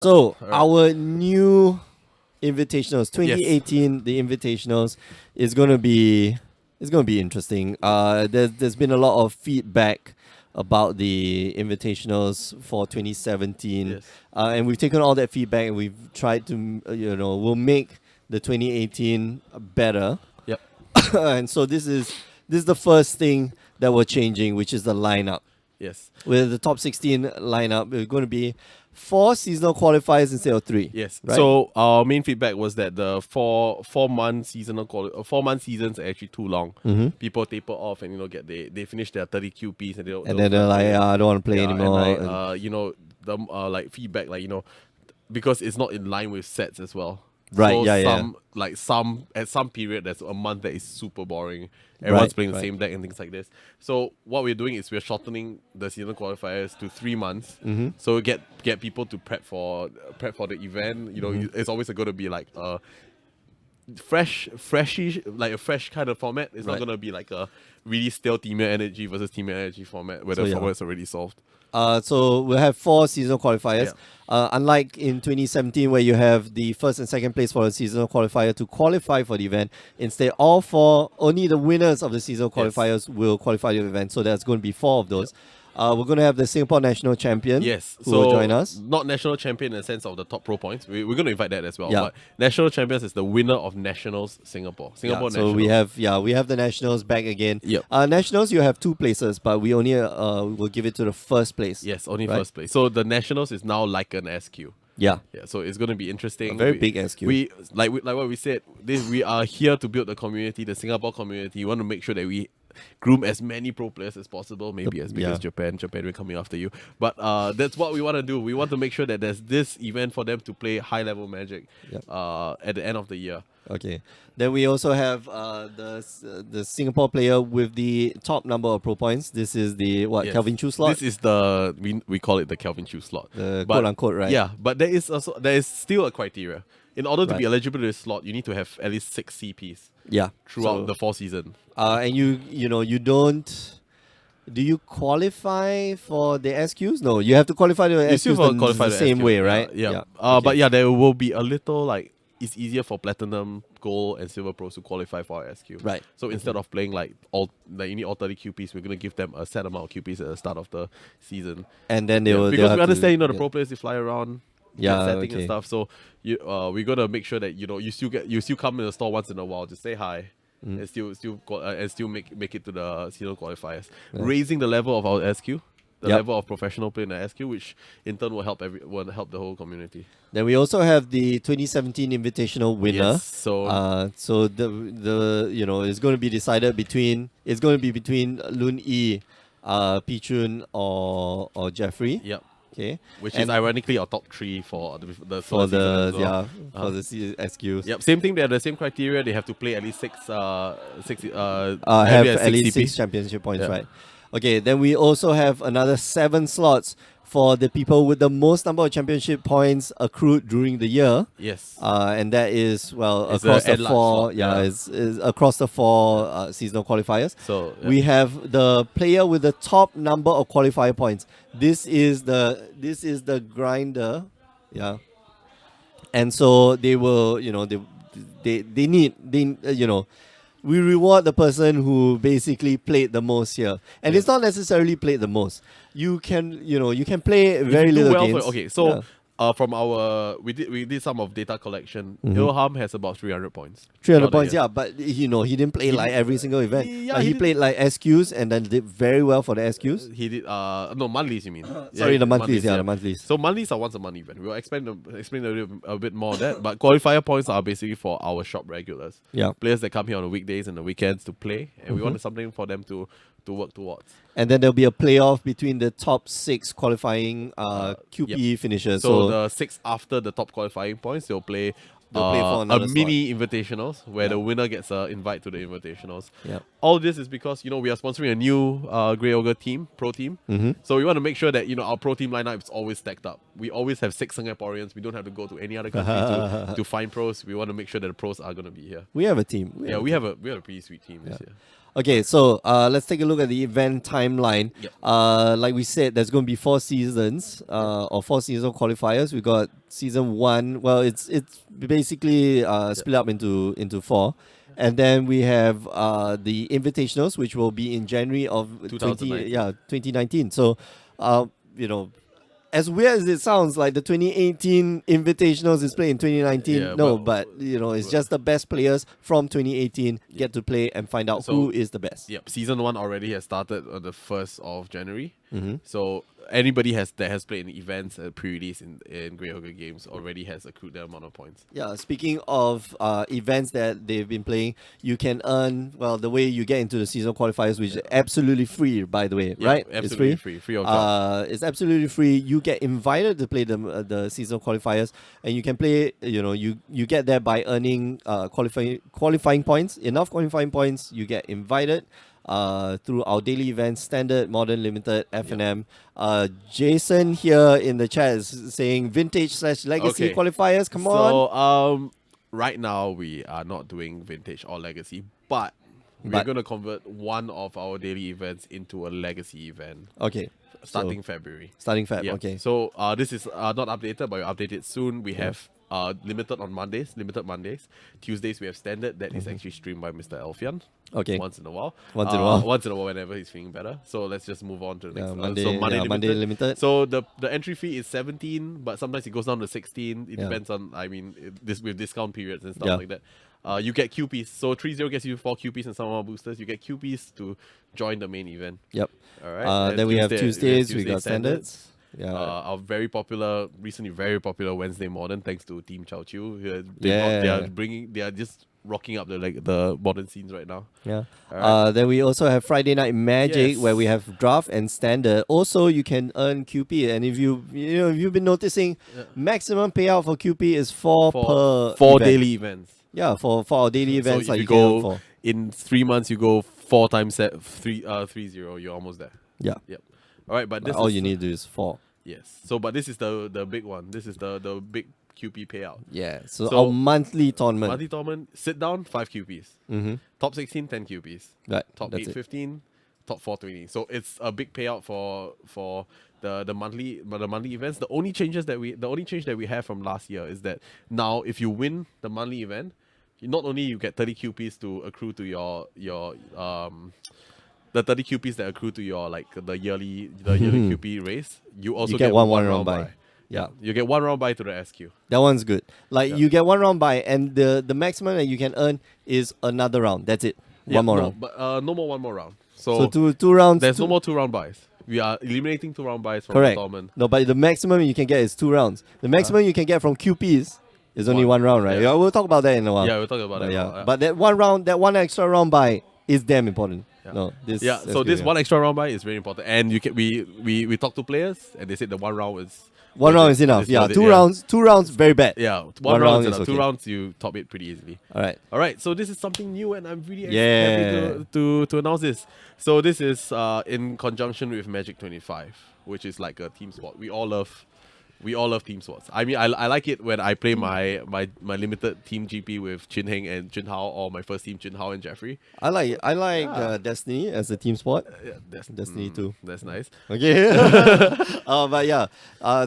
So Alright. our new Invitationals, 2018, the Invitationals is gonna be interesting. There's been a lot of feedback about the Invitationals for 2017, Yes. and we've taken all that feedback and we've tried to we'll make the 2018 better. Yep. And so this is the first thing that we're changing, which is the lineup. Yes. With the top 16 lineup, it's going to be 4 seasonal qualifiers instead of 3. Yes. Right? So our main feedback was that the 4-month seasons are actually too long. Mm-hmm. People taper off and they finish their 30 QPs and they don't. And then they're like, I don't want to play yeah, anymore. And the like feedback because it's not in line with sets as well. Right, So yeah. some at some period there's a month that is super boring. Everyone's playing the same deck and things like this. So what we're doing is we're shortening the season qualifiers to 3 months. Mm-hmm. So get people to prep for the event. It's always going to be like a freshish, like a fresh kind of format. It's not going to be like a really stale team energy versus team energy format where the format's already solved. So we'll have 4 seasonal qualifiers. Unlike in 2017, where you have the first and second place for the seasonal qualifier to qualify for the event, instead, only the winners of the seasonal qualifiers will qualify the event. So there's going to be 4 of those. We're going to have the Singapore national champion who will join us. Not national champion in the sense of the top pro points. We're going to invite that as well. Yeah. But national champions is the winner of Nationals Singapore. Nationals. So we have the Nationals back again. Yep. Nationals, you have 2 places, but we only will give it to the first place. Yes, only first place. So the Nationals is now like an SQ. Yeah. Yeah, so it's going to be interesting. A very big SQ. We like what we said. We are here to build the community, the Singapore community. We want to make sure that we groom as many pro players as possible. Maybe as big as Japan. Japan will coming after you. But that's what we want to do. We want to make sure that there's this event for them to play high level Magic. At the end of the year. Okay. Then we also have the Singapore player with the top number of pro points. This is the Kelvin Chu slot. This is the we call it the Kelvin Chu slot. Quote unquote, right? Yeah, but there is still a criteria. In order to be eligible to this slot, you need to have at least 6 CPs. Yeah. Throughout the 4 season. And you don't. Do you qualify for the SQs? No, you have to qualify the SQs the same way, right? Yeah. But there will be a little it's easier for Platinum, Gold, and Silver Pros to qualify for our SQ. Right. So instead of playing you need all 30 QPs, we're gonna give them a set amount of QPs at the start of the season. And then they will because we understand the pro players they fly around. Setting and okay. stuff. So we're gonna make sure that you still come in the store once in a while to say hi. And still make it to the seasonal qualifiers, raising the level of our SQ, the level of professional play in the SQ, which in turn will help the whole community. Then we also have the 2017 Invitational winner. Yes, so it's going to be decided between Lun Yi, Pichun or Jeffrey. Yep. Okay. Which is ironically our top 3 for the for the SQs. Yep. Same thing. They have the same criteria. They have to play at least 6 have at least 6 championship points, right? Okay. Then we also have another 7 slots for the people with the most number of championship points accrued during the year. Yes. And that is across the 4. Slot, is across the 4 seasonal qualifiers. So we have the player with the top number of qualifier points. This is the grinder. Yeah. And so they will, we reward the person who basically played the most here. And it's not necessarily played the most. You can play very little games. From our we did some of data collection. Ilham has about 300 points. 300 points, but he didn't play every single event. He played SQs and then did very well for the SQs. He did monthlies, you mean? The monthlies, the monthlies. So monthlies are once a month event. We'll explain a bit more of that. But qualifier points are basically for our shop regulars. Yeah. Players that come here on the weekdays and the weekends to play, and we want something for them to work towards. And then there'll be a playoff between the top 6 qualifying QP finishers. So the 6 after the top qualifying points, they'll play for a mini invitationals where the winner gets an invite to the invitationals. Yep. All this is because we are sponsoring a new Grey Ogre pro team. So we want to make sure that our pro team lineup is always stacked up. We always have 6 Singaporeans. We don't have to go to any other country to find pros. We want to make sure that the pros are going to be here. We have a team. We have a pretty sweet team this year. Okay, so let's take a look at the event timeline. Yep. Like we said, there's going to be 4 seasons or 4 season qualifiers. We got season 1. Well, it's basically split up into 4. And then we have the Invitationals, which will be in January of 2019. So, you know, as weird as it sounds, like the 2018 Invitationals is played in 2019. Yeah, no, but it's just the best players from 2018 get to play and find out who is the best. Yep, season 1 already has started on the 1st of January. Mm-hmm. So anybody that has played in events pre-release in Grey Ogre Games already has accrued that amount of points. Yeah, speaking of events that they've been playing, you can earn, well, the way you get into the season qualifiers, which is absolutely free, by the way, right? Absolutely it's free of charge. It's absolutely free. You get invited to play the season qualifiers, and you can play, you get there by earning qualifying points. Enough qualifying points, you get invited through our daily events, standard, modern, limited, F&M. Jason here in the chat is saying vintage/legacy qualifiers. Come on. So right now we are not doing vintage or legacy, but we're going to convert one of our daily events into a legacy event. Okay. Starting February. Starting Feb, yeah. Okay. So this is not updated, but we'll update it soon. We have limited Mondays. Tuesdays we have standard that is actually streamed by Mr. Elfian. Okay. Once in a while. Once in a while. Once in a while whenever he's feeling better. So let's just move on to the next Monday, so Monday limited. So the entry fee is 17, but sometimes it goes down to 16. It depends on with discount periods and stuff like that. You get QPs. So 3-0 gets you 4 QPs and some more boosters. You get QPs to join the main event. Yep. All right. Then we have Tuesdays. We got standards. Yeah. Our recently very popular Wednesday Modern, thanks to Team Chow Chiu. They are just rocking up the modern scenes right now. Yeah. Right. Then we also have Friday Night Magic, where we have draft and standard. Also, you can earn QP, and if you've been noticing, maximum payout for QP is 4 per 4 event. daily events. Yeah, for our daily events, so like you go in 3 months, you go 4 times 3-0. You're almost there. Yeah. Yep. All right, but this all you need to do is 4. Yes. So, but this is the big one. This is the big QP payout. Yeah. So our monthly tournament. Monthly tournament. Sit down, 5 QPs. Mm-hmm. Top 16, 10 QPs. Right. Top 8, 15. Top 4, 20. So it's a big payout for the monthly events. The only change that we have from last year is that now if you win the monthly event, not only you get 30 QPs to accrue to your the 30 QPs that accrue to your the yearly QP race, you also get one round buy. Yeah. You get 1 round buy to the SQ. That one's good. You get 1 round buy, and the maximum that you can earn is another round. That's it. One more round. But no more 1 more round. So two rounds. There's no more 2 round buys. We are eliminating 2 round buys from Correct. the tournament. No, but the maximum you can get is 2 rounds. The maximum you can get from QPs is only 1 round, right? Yeah, we'll talk about that in a while. Yeah, we'll talk about that. Yeah. But that 1 round, that 1 extra round buy is damn important. Yeah. No, this. So this 1 extra round buy is very important, and we talk to players, and they said the 1 round is. 1 round is enough. Yeah, 2 rounds. 2 rounds, very bad. Yeah, 1 round is enough. Okay. 2 rounds, you top it pretty easily. All right. So this is something new, and I'm really happy to announce this. So this is in conjunction with Magic 25, which is like a team sport. We all love team sports. I mean, I like it when I play my limited team GP with Chin Heng and Jun Hao, or my first team Jun Hao and Jeffrey. I like Destiny as a team sport. Destiny too. That's nice. Okay. But yeah.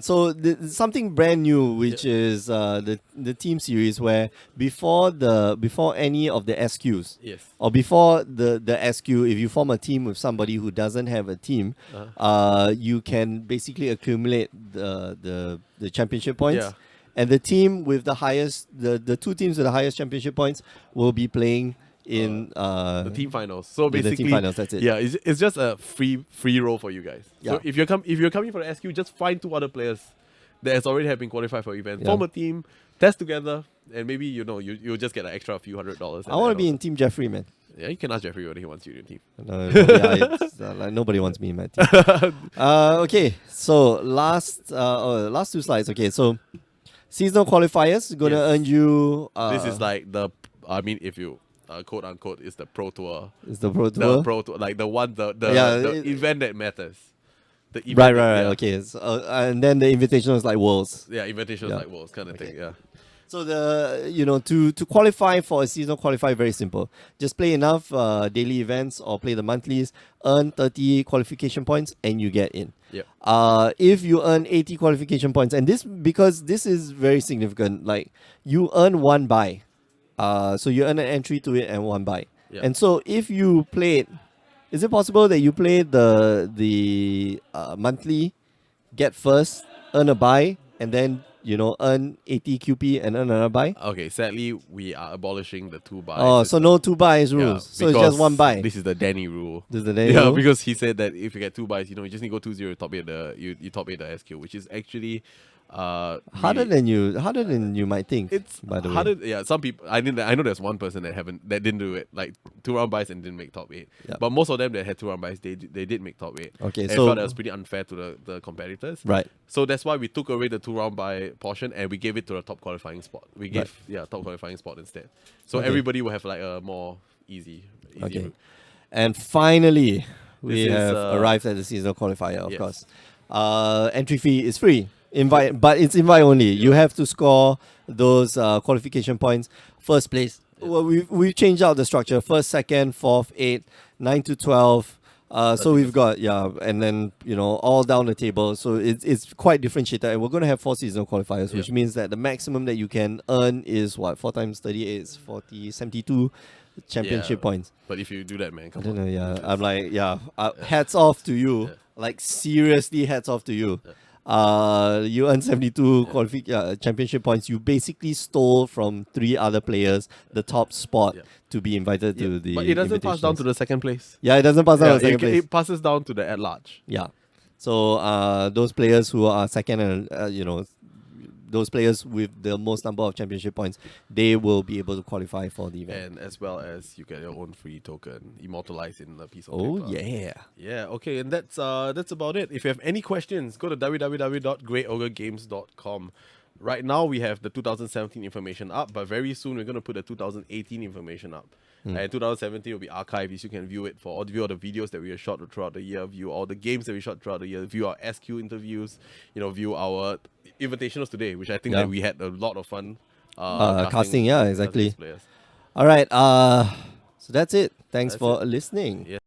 So something brand new, which is the team series, where before any of the SQs, or before the SQ, if you form a team with somebody who doesn't have a team, you can basically accumulate the championship points. Yeah. And the team with the highest, the 2 teams with the highest championship points will be playing in the team finals. So basically, the team finals, that's it. Yeah, it's just a free roll for you guys. Yeah. So if you're coming for the SQ, just find 2 other players that has already have been qualified for events. Form a team, test together, and maybe you'll just get an extra few $100. I want to be in Team Jeffrey, man. Yeah, you can ask Jeffrey whether he wants you in your team. It's, nobody wants me in my team. Okay, so last 2 slides. Okay, so seasonal qualifiers gonna earn you. This is like if you quote unquote is the pro tour. It's the pro tour. The pro tour, like the event that matters. The event right. Okay, so, and then the Invitationals like Worlds. Yeah, Invitationals like Worlds kind of thing. Yeah. So to qualify for a seasonal qualifier, very simple. Just play enough daily events or play the monthlies, earn 30 qualification points, and you get in. Yep. If you earn 80 qualification points, and because this is very significant, like you earn one buy. So you earn an entry to it and one buy. Yep. And so if you played, is it possible that you play the monthly, get first, earn a buy, and then earn 80 QP and earn another buy? Okay, sadly, we are abolishing the 2 buys. Oh, so no 2 buys rules. So it's just 1 buy. This is the Danny rule. This is the Danny rule? Because he said that if you get 2 buys, you just need to go 2-0, you top 8 the SQ, which is actually harder than you might think. It's by the harder. way. Yeah, some people. I know there's one person that didn't do it, like 2 round buys and didn't make top 8. Yep. But most of them that had 2 round buys, they did make top 8. Okay, and so I felt that was pretty unfair to the competitors. Right. So that's why we took away the 2 round buy portion and we gave it to the top qualifying spot. We gave top qualifying spot instead. So everybody will have like a more easy Okay. route. And finally, we This is, have arrived at the seasonal qualifier, of yes. course. Entry fee is free. But it's invite only. You have to score those qualification points. First place. Well, we've changed out the structure. First, second, fourth, 8, 9 to 12. So we've got and then all down the table. So it's quite differentiated. And we're going to have 4 seasonal qualifiers, which means that the maximum that you can earn is what? 4 times 38 is 40, 72 championship points. But if you do that, man, I don't know. I'm like, hats off to you. Like seriously, hats off to you. You earn 72 championship points. You basically stole from 3 other players the top spot to be invited to the. But it doesn't pass down to the second place. Yeah, it doesn't pass down to the second place. It passes down to the at large. Yeah. So those players who are second and those players with the most number of championship points, they will be able to qualify for the event. And as well as you get your own free token immortalized in a piece of Oh paper. yeah. Yeah, okay, and that's about it. If you have any questions, go to www.greatogregames.com. Right now we have the 2017 information up, but very soon we're going to put the 2018 information up. And 2017 will be archived, so you can view it view all the videos that we have shot throughout the year, view all the games that we shot throughout the year, view our SQ interviews, view our invitationals today, which I think that we had a lot of fun casting. Yeah, exactly. Players. All right. So that's it. Thanks for listening. Yeah.